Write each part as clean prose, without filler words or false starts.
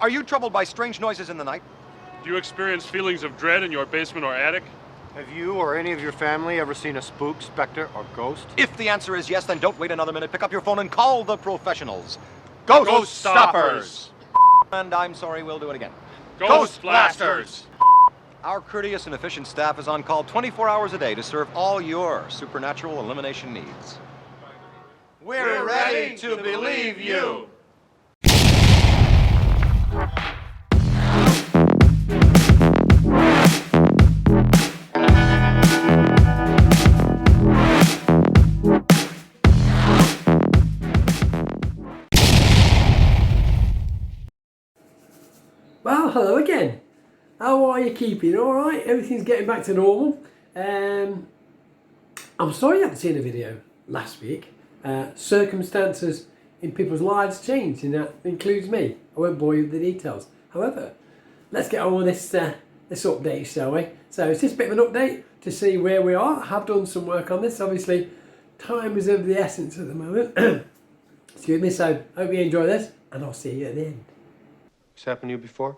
Are you troubled by strange noises in the night? Do you experience feelings of dread in your basement or attic? Have you or any of your family ever seen a spook, specter, or ghost? If the answer is yes, then don't wait another minute. Pick up your phone and call the professionals. Ghoststoppers! And I'm sorry, we'll do it again. Ghostblasters! Our courteous and efficient staff is on call 24 hours a day to serve all your supernatural elimination needs. We're ready to believe you! Well, hello again. How are you keeping? Alright? Everything's getting back to normal. I'm sorry you haven't seen a video last week. Circumstances in people's lives changed, and that includes me. I won't bore you with the details. However, let's get on with this update, shall we? So it's just a bit of an update to see where we are. I have done some work on this. Obviously, time is of the essence at the moment. Excuse me, so hope you enjoy this, and I'll see you at the end. This happened to you before?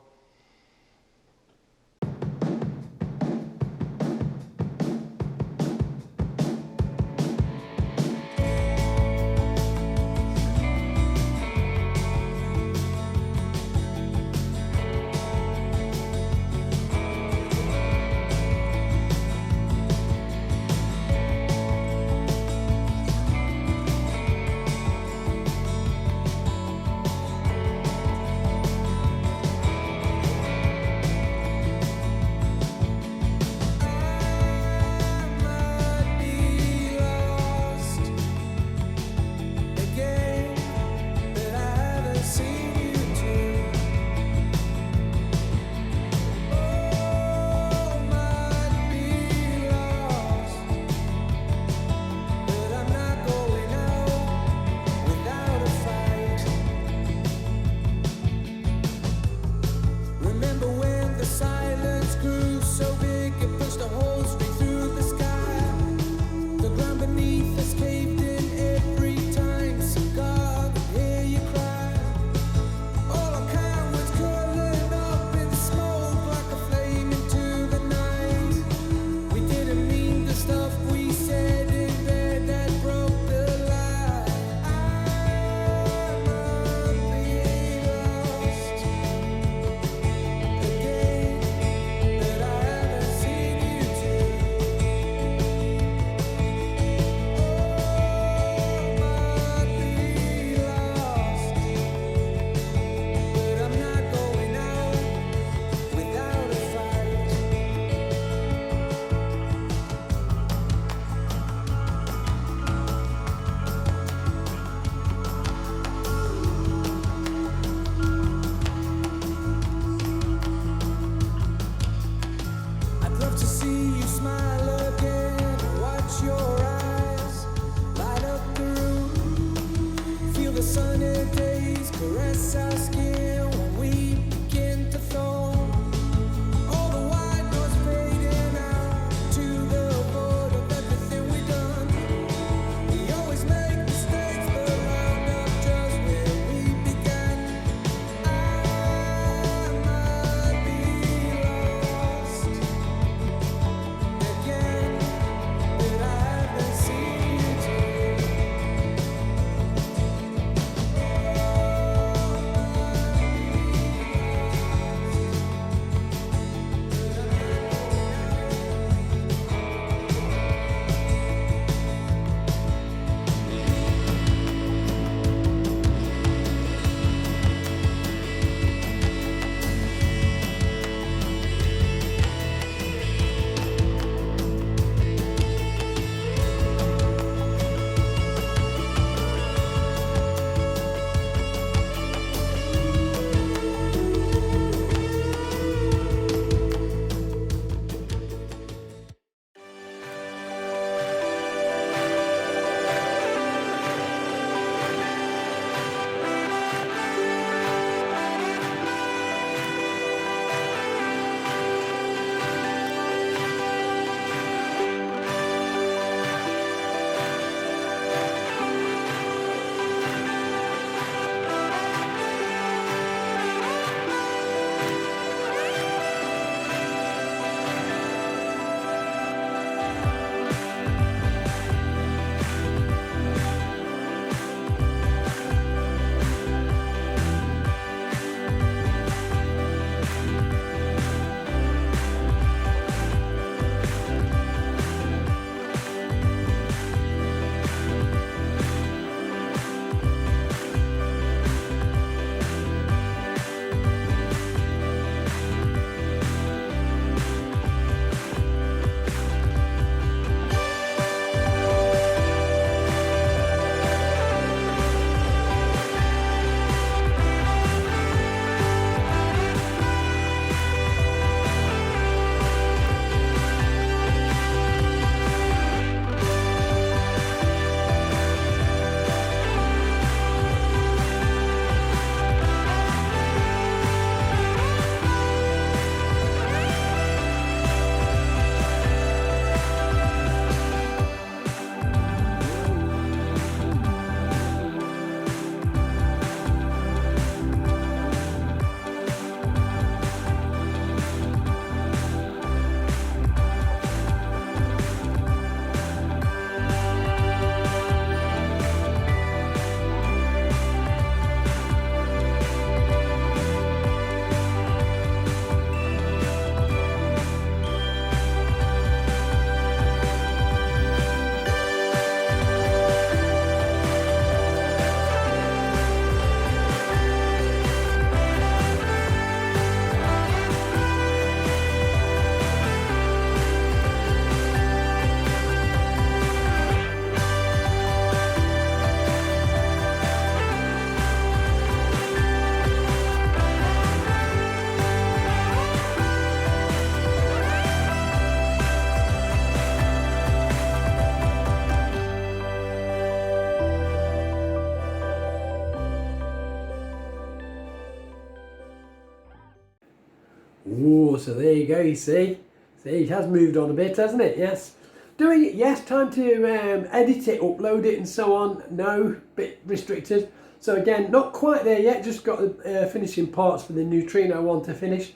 Oh, so there you go, you see. See, it has moved on a bit, hasn't it? Yes. Doing it, yes. Time to edit it, upload it and so on. No, bit restricted. So again, not quite there yet. Just got the finishing parts for the neutrino one to finish.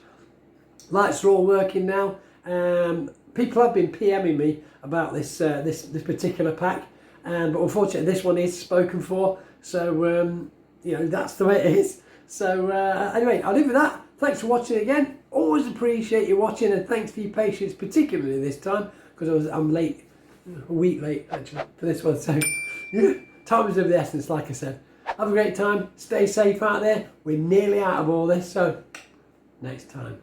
Lights are all working now. People have been PMing me about this this particular pack, but unfortunately this one is spoken for. So you know, that's the way it is. So anyway, I'll leave with that. Thanks for watching again. Always appreciate you watching, and thanks for your patience, particularly this time because I'm late, a week late actually for this one. So time is of the essence, like I said. Have a great time. Stay safe out there. We're nearly out of all this, so next time.